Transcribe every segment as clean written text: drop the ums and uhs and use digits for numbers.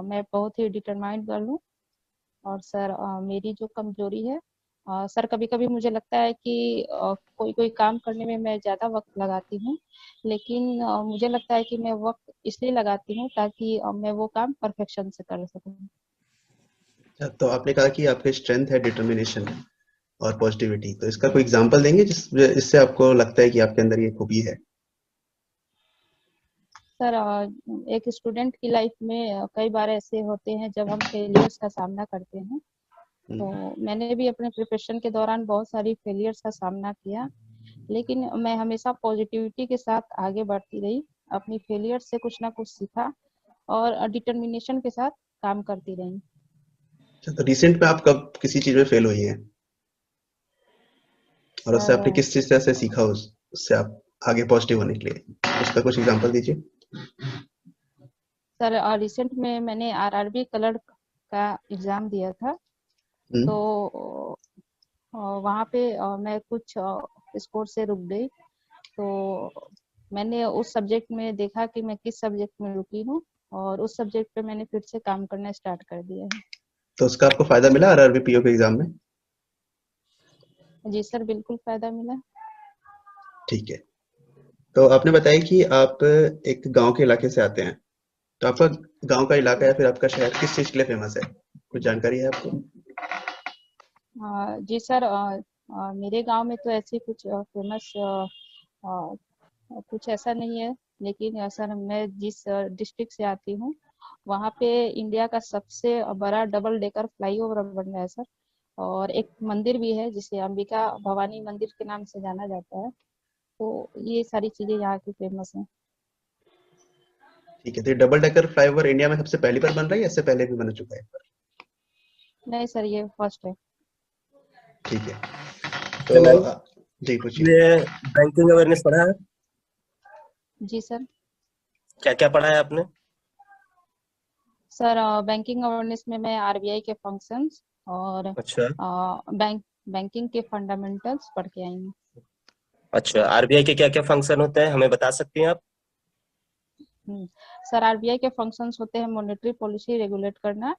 मैं बहुत ही determined girl हूँ। और सर मेरी जो कमजोरी है, सर कभी कभी मुझे लगता है कि कोई कोई काम करने में मैं ज़्यादा वक्त लगाती हूँ, लेकिन मुझे लगता है कि मैं वक्त इसलिए लगाती हूँ ताकि मैं वो काम परफेक्शन से कर सकूँ। अच्छा, तो आपने कहा कि आपके स्ट्रेंथ है डिटर्मिनेशन और पॉजिटिविटी, तो इसका कोई एग्जांपल देंगे जिससे आपको लगता है कि आपके अंदर ये खूबी है? सर एक स्टूडेंट की लाइफ में कई बार ऐसे होते हैं जब हम फेलियर्स का सामना करते हैं। तो हम्म। मैंने भी अपने प्रिपरेशन के दौरान बहुत सारी फेलियर्स का सामना किया, लेकिन मैं हमेशा पॉजिटिविटी के साथ आगे बढ़ती रही, अपनी फेलियर से कुछ ना कुछ सीखा और डिटर्मिनेशन के साथ काम करती रही। अच्छा, तो रिसेंट में आप कब किसी चीज में फेल हुई हैं और उससे सर आपने किस चीज से ऐसे सीखा, उससे आप आगे पॉजिटिव होने के लिए उसका कुछ एग्जांपल दीजिए। सर रिसेंट में मैंने आरआरबी कलर का एग्ज़ाम दिया था। हम्म। तो वहाँ पे मैं कुछ स्कोर से रुक गई। तो मैंने उस सब्जेक्ट में देखा कि मैं किस सब्जेक्ट में रुकी हूँ, और उस सब्जेक्ट पे मैंने फिर से काम करना स्टार्ट कर दिया है। तो उसका आपको फायदा मिला आरआरबी पीओ के एग्जाम में? जी सर, बिल्कुल फ़ायदा मिला। ठीक है। तो आपने बताया कि आप एक गांव के इलाके से आते हैं, तो आपका गांव का इलाका या फिर आपका शहर किस चीज के लिए फेमस है? कुछ जानकारी है आपको? जी सर, मेरे गांव में तो ऐसी कुछ फेमस कुछ ऐसा नहीं है, लेकिन सर मैं जिस डिस्ट्रिक्ट से आती हूँ, वहाँ पे इंडिया का सबसे बड़ा डबल डेकर फ्लाईओवर बन रहा है सर। और एक मंदिर भी है जिसे अंबिका भवानी मंदिर के नाम से जाना जाता है। तो ये सारी चीजें यहाँ की फेमस हैं। ठीक है, तो ये डबल डेकर फ्लाईओवर इंडिया में सबसे पहली बार बन रहा है या इससे पहले भी बन चुका है एक बार? नहीं सर, ये फर्स्ट है। ठीक है। अच्छा तो मैम, जी पूछिए। ये बैंकिंग अवेयरनेस पढ़ा है? जी सर। क्या क्या पढ़ा है आपने? सर बैंकिंग अवेयरनेस में मैं आरबीआई के फंक्शंस और अच्छा। बैंकिंग के फंडामेंटल्स पढ़ के आई हूँ। अच्छा, आरबीआई के क्या क्या फंक्शन होते हैं हमें बता सकती हैं आप? हम्म, सर आरबीआई के फंक्शंस होते हैं मॉनेटरी पॉलिसी रेगुलेट करना।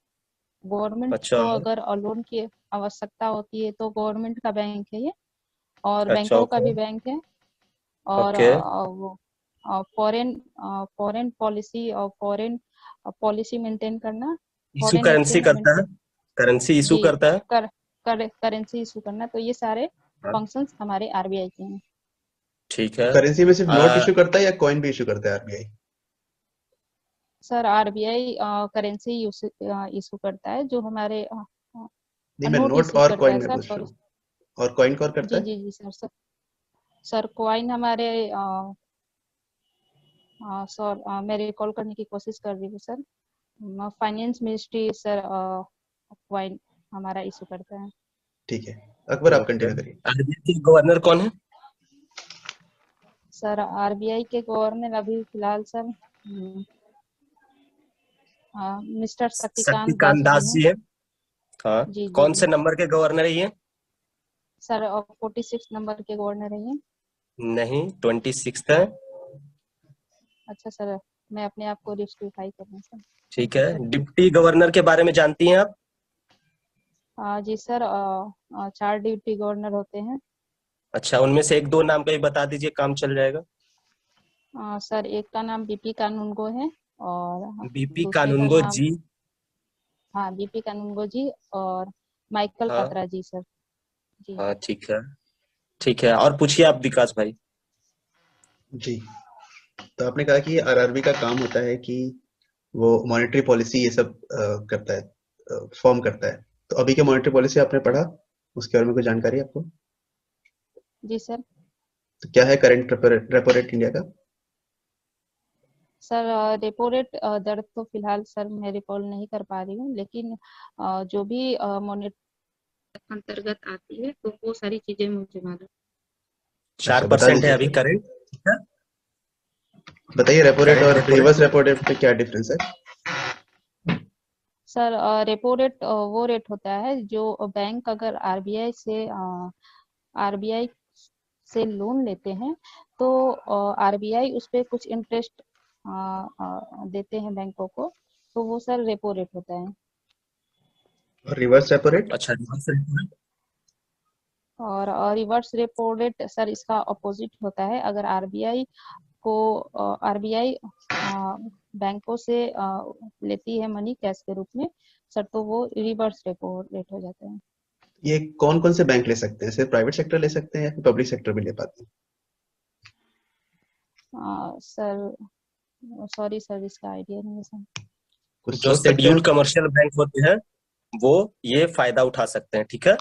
गवर्नमेंट अच्छा। को अगर लोन की आवश्यकता होती है तो गवर्नमेंट का बैंक है ये, और अच्छा। बैंकों का ओके। भी बैंक है। और ओके। वो फॉरेन फॉरेन पॉलिसी और फॉरेन पॉलिसी मेंटेन करना, इशू फॉरेन करेंसी एक्सचेंज करता है? मेंटेन। करेंसी इशू जी, करता है? कर करेंसी इशू करना, तो ये सारे हाँ। फंक्शंस हमारे आरबीआई के हैं। ठीक तो है। करेंसी में सिर्फ नोट आ, इशू करता है या कॉइन भी इशू करता है RBI? Sir RBI currency issue करता है, जो हमारे नहीं, मैं नोट नोट इशू और करता कॉइन है में सर, पूछ रहा सॉरी। हूँ। और कॉइन कौन करता जी है? जी जी सर कॉइन हमारे सर मैं रिकॉल करने की कोशिश कर रही हूँ sir. Finance ministry sir coin हमारा इशू करता है। ठीक है, अकबर आप ठीक है। कंटिन्यू करिए। आरबीआई के गवर्नर कौन है? सर आरबीआई के गवर्नर अभी फिलहाल सर मिस्टर शक्तिकांत शक्तिकांत दास जी दास हैं। जी है। हाँ। जी जी कौन जी से नंबर के गवर्नर है ये? सर 46 नंबर के गवर्नर हैं ये। नहीं, 26 है। अच्छा सर, मैं अपने आप को रिस्टिफाई करना सर। ठीक है। डिप्टी गवर्नर के बारे में जानती हैं आप? जी सर, 4 डिप्टी गवर्नर होते हैं। अच्छा, उनमें से एक दो नाम का ही बता दीजिए, काम चल जाएगा। सर एक का नाम बीपी कानूनगो है, और बीपी दूसरे का कानूनगो नाम, जी। हाँ बीपी कानूनगो जी, और माइकल हाँ। पत्रा जी सर। जी हाँ ठीक है। ठीक है, और पूछिए आप विकास भाई। जी, तो आपने कहा कि आरआरबी का काम होता है कि वो मॉनेटरी पॉलिसी ये सब करता है, फॉर्म करता है। तो अभी के मॉनेटरी पॉलिसी आपने पढ़ा, उसके बारे में कोई जानकारी है आपको? जी सर। तो क्या है करंट रेपो रेट इंडिया का? सर रेपो रेट दर तो फिलहाल सर मैं रिकॉल नहीं कर पा रही हूँ, लेकिन जो भी मॉनेटरी अंतर्गत आती है तो वो सारी चीजें मुझे मालूम। चार अच्छा, बता परसेंट है दीजिए अभी फिर। करंट। ठीक है। बताइए, रेपो रेट करंट और repo reverse rate. Repo rate में क्या डिफरेंस है? सर रेपो रेट वो रेट होता है जो बैंक अगर आरबीआई से लोन लेते हैं, तो आरबीआई उस पे कुछ इंटरेस्ट देते हैं बैंकों को। तो वो सर रेपो रेट होता है। और रिवर्स रेपो रेट? अच्छा, reverse repo rate? और रिवर्स रेपो रेट सर इसका अपोजिट होता है। अगर आरबीआई को आरबीआई बैंकों से लेती है मनी कैश के रूप में सर, तो वो रिवर्स रेपो रेट हो जाता है। ये कौन-कौन से बैंक ले सकते हैं? सिर्फ प्राइवेट सेक्टर ले सकते हैं या फिर पब्लिक सेक्टर भी ले पाते हैं? सर सॉरी सर, इसका आइडिया नहीं है सर। कुछ जो सोच सकते हैं शेड्यूल्ड आप? कमर्शियल बैंक होते हैं वो ये फायदा उठा सकते हैं, ठीक है।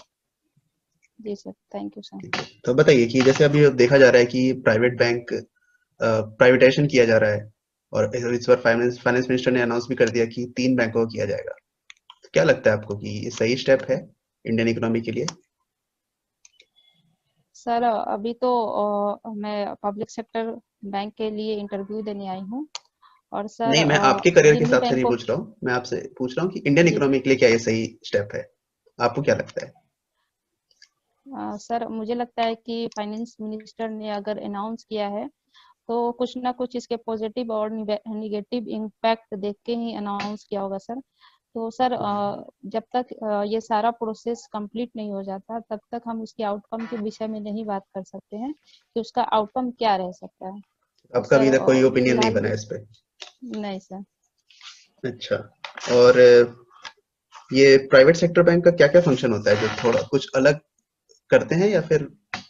जी सर, थैंक यू सर। ठीक है। तो बताइए कि जैसे अभी देखा जा रहा है कि प्राइवेट बैंक प्राइवेटाइजेशन किया जा रहा है और इस बार फाइनेंस फाइनेंस मिनिस्टर ने अनाउंस भी कर दिया कि 3 बैंकों को किया जाएगा। तो क्या लगता है आपको कि ये सही स्टेप है इंडियन इकोनॉमी के लिए? सर अभी तो मैं पब्लिक सेक्टर बैंक के लिए इंटरव्यू देने आई हूँ। और सर नहीं, मैं आपके करियर के जिन्हीं हिसाब से नहीं बैंकों पूछ रहा हूँ। मैं आपसे पूछ रहा हूँ कि इंडियन जी इकोनॉमी के लिए क्या ये सही स्टेप है? आपको क्या लगता है? सर मुझे लगता है कि फाइनेंस मिनिस्टर ने अगर अनाउंस किया है तो कुछ ना कुछ इसके पॉजिटिव और निगेटिव इम्पैक्ट देख के ही अनाउंस किया होगा सर। तो सर जब तक ये सारा प्रोसेस कंप्लीट नहीं हो जाता तब तक हम उसके आउटकम के विषय में नहीं बात कर सकते हैं कि उसका आउटकम क्या रह सकता है। तो आपका अभी सर तक कोई ओपिनियन नहीं फिलहाल बना है इस पे? नहीं सर। अच्छा। और ये प्राइवेट सेक्टर बैंक का क्या-क्या फंक्शन होता है जो थोड़ा कुछ अलग करते हैं या फिर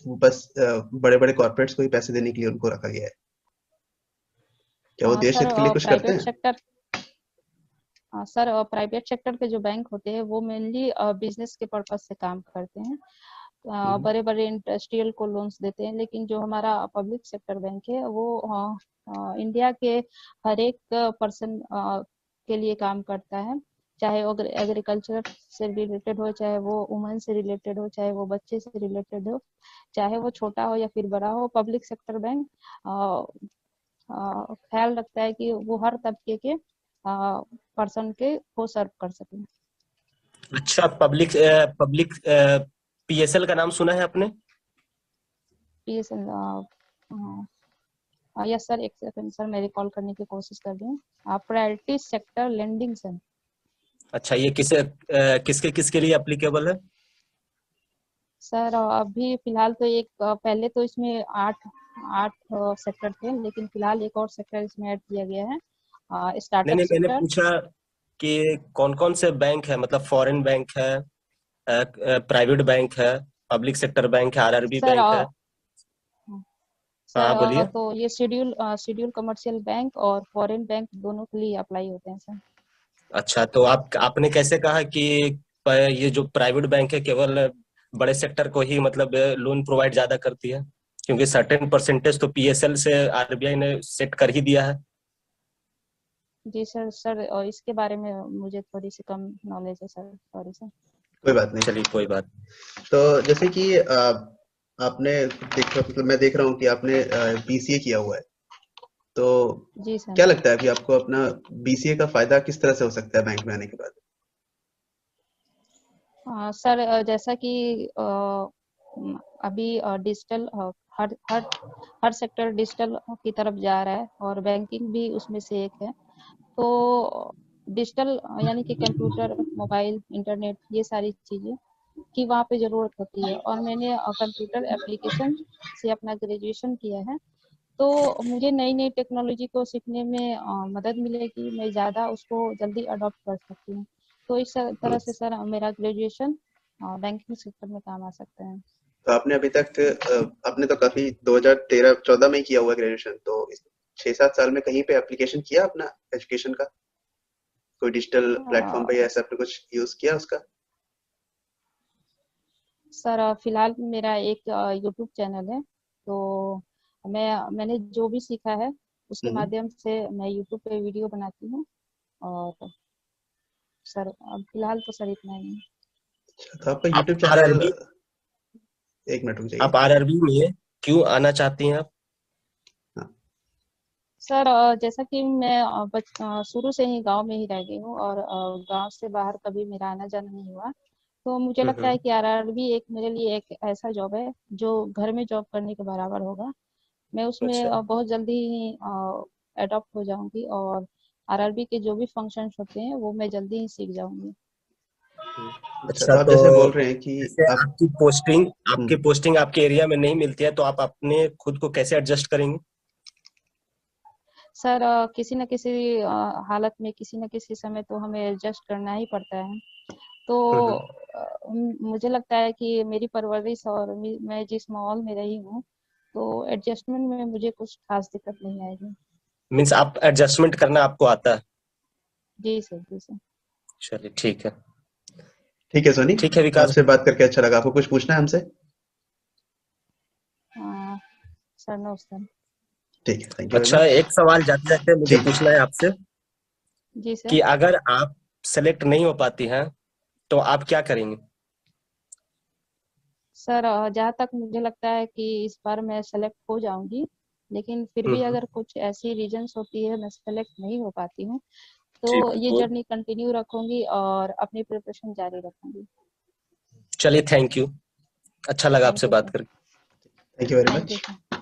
वो बस बड़े-बड़े कॉर्पोरेट्स को ही पैसे देने के लिए उनको रखा गया है? क्या वो देश सर हित के लिए कुछ करते प्राइवेट हैं? सेक्टर सर प्राइवेट सेक्टर के जो बैंक होते हैं वो मेनली बिजनेस के पर्पज से काम करते हैं। हुँ, बड़े बड़े इंडस्ट्रियल को लोन्स देते हैं, लेकिन जो हमारा पब्लिक सेक्टर बैंक है वो इंडिया के हर एक पर्सन के लिए काम करता है। चाहे वो एग्रीकल्चर से रिलेटेड हो, चाहे वो वुमेन से रिलेटेड हो, चाहे वो बच्चे से रिलेटेड हो, चाहे वो छोटा हो या फिर बड़ा हो, पब्लिक सेक्टर बैंक ख्याल रखता है कि वो हर तबके के पर्सन के को सर्व कर सके। अच्छा, पब्लिक पब्लिक पीएसएल का नाम सुना है आपने? पीएसएल यस सर, एक सेकंड सर, मैं रिकॉल करने की कोशिश कर रही हूँ। Priority sector lending sir. अच्छा, ये किसके किसके लिए एप्लीकेबल है? सर अभी फिलहाल तो एक पहले तो इसमें आठ आठ सेक्टर थे, लेकिन फिलहाल एक और सेक्टर इसमें ऐड किया गया है, नहीं स्टार्टअप नहीं, मैंने सेक्टर। पूछा कि कौन कौन से बैंक है, मतलब फॉरेन बैंक है, प्राइवेट बैंक है, पब्लिक सेक्टर बैंक है, आरआरबी सर बैंक है। हाँ सर हाँ, बोलिए। तो ये शेड्यूल कमर्शियल बैंक और फॉरेन बैंक दोनों के लिए अप्लाई होते हैं सर। अच्छा, तो आपने कैसे कहा कि ये जो प्राइवेट बैंक है केवल बड़े सेक्टर को ही मतलब लोन प्रोवाइड ज्यादा करती है, क्योंकि सर्टेन परसेंटेज तो पीएसएल से आरबीआई ने सेट कर ही दिया है। जी सर। सर और इसके बारे में मुझे थोड़ी सी कम नॉलेज है सर, सॉरी सर। कोई बात नहीं। चलिए, कोई बात। तो जैसे कि आपने देखा मतलब मैं देख रहा हूँ कि आपने बीसीए किया हुआ है। तो जी सर। क्या लगता है कि आपको अपना बीसीए का फ़ायदा किस तरह से हो सकता है बैंक में आने के बाद? सर जैसा कि अभी डिजिटल हर हर हर सेक्टर डिजिटल की तरफ जा रहा है और बैंकिंग भी उसमें से एक है। तो डिजिटल यानी कि कंप्यूटर, मोबाइल, इंटरनेट, ये सारी चीज़ें की वहाँ पे ज़रूरत होती है। और मैंने कंप्यूटर एप्लीकेशन से अपना ग्रेजुएशन किया है, तो मुझे नई नई टेक्नोलॉजी को सीखने में मदद मिलेगी, मैं ज़्यादा उसको जल्दी अडॉप्ट कर सकती हूँ। तो इस तरह से सर मेरा ग्रेजुएशन बैंकिंग सेक्टर में काम आ सकता है। तो आपने अभी तक आपने तो काफ़ी 2013-14 में ही किया हुआ है ग्रेजुएशन, तो इस 6-7 साल में कहीं पे एप्लीकेशन किया अपना एजुकेशन का? कोई डिजिटल प्लेटफ़ॉर्म पे या ऐसा आपने कुछ यूज़ किया उसका? सर फिलहाल मेरा एक यूट्यूब चैनल है, तो मैंने जो भी सीखा है उसके हुँ, हुँ। माध्यम से मैं यूट्यूब पे वीडियो बनाती हूँ। और सर अब फिलहाल तो सर इतना ही है। अच्छा, तो आपका आप यूट्यूब चैनल आरआरबी 1 मिनट रुक आप जाइए। आरआरबी में क्यों आना चाहती हैं आप? हाँ, सर जैसा कि मैं शुरू से ही गांव में ही रह गई हूँ और गांव से बाहर कभी मेरा आना जाना नहीं हुआ। तो मुझे लगता है हम्म। कि आरआरबी एक मेरे लिए एक ऐसा जॉब है जो घर में जॉब करने के बराबर होगा। मैं उसमें अच्छा। बहुत जल्दी ही अडॉप्ट हो जाऊंगी और आरआरबी के जो भी फंक्शंस होते हैं वो मैं जल्दी ही सीख जाऊंगी। अच्छा, अच्छा, तो आप तो जैसे बोल रहे हैं कि जैसे आप आपकी पोस्टिंग आपके एरिया में नहीं मिलती है, तो आप अपने खुद को कैसे एडजस्ट करेंगे? सर किसी न किसी हालत में किसी न किसी समय तो हमें एडजस्ट करना ही पड़ता है। तो हम्म। मुझे लगता है कि मेरी परवरिश और मैं जिस माहौल में रही हूँ, तो एडजस्टमेंट में मुझे कुछ खास दिक्कत नहीं आएगी। मीन्स आप एडजस्टमेंट करना आपको आता है। जी सर, जी सर। चलिए ठीक है। ठीक है सोनी, ठीक है विकास। आपसे बात करके अच्छा लगा। आपको कुछ पूछना है हमसे? अ, सर नमस्कार। ठीक है, थैंक यू वेरी अच्छा, मच। एक सवाल जाते जाते मुझे जी, पूछना है आपसे जी कि सर। अगर आप सेलेक्ट नहीं हो पाती हैं तो आप क्या करेंगे? सर जहाँ तक मुझे लगता है कि इस बार मैं सेलेक्ट हो जाऊंगी, लेकिन फिर भी हम्म। अगर कुछ ऐसी रीजंस होती है मैं सेलेक्ट नहीं हो पाती हूँ, जी तो ये बिल्कुल। जर्नी कंटिन्यू रखूंगी और अपनी प्रिपरेशन जारी रखूंगी। चलिए थैंक यू। अच्छा लगा थैंक आपसे यू बात सर। करके। Thank you very thank you much. Sir.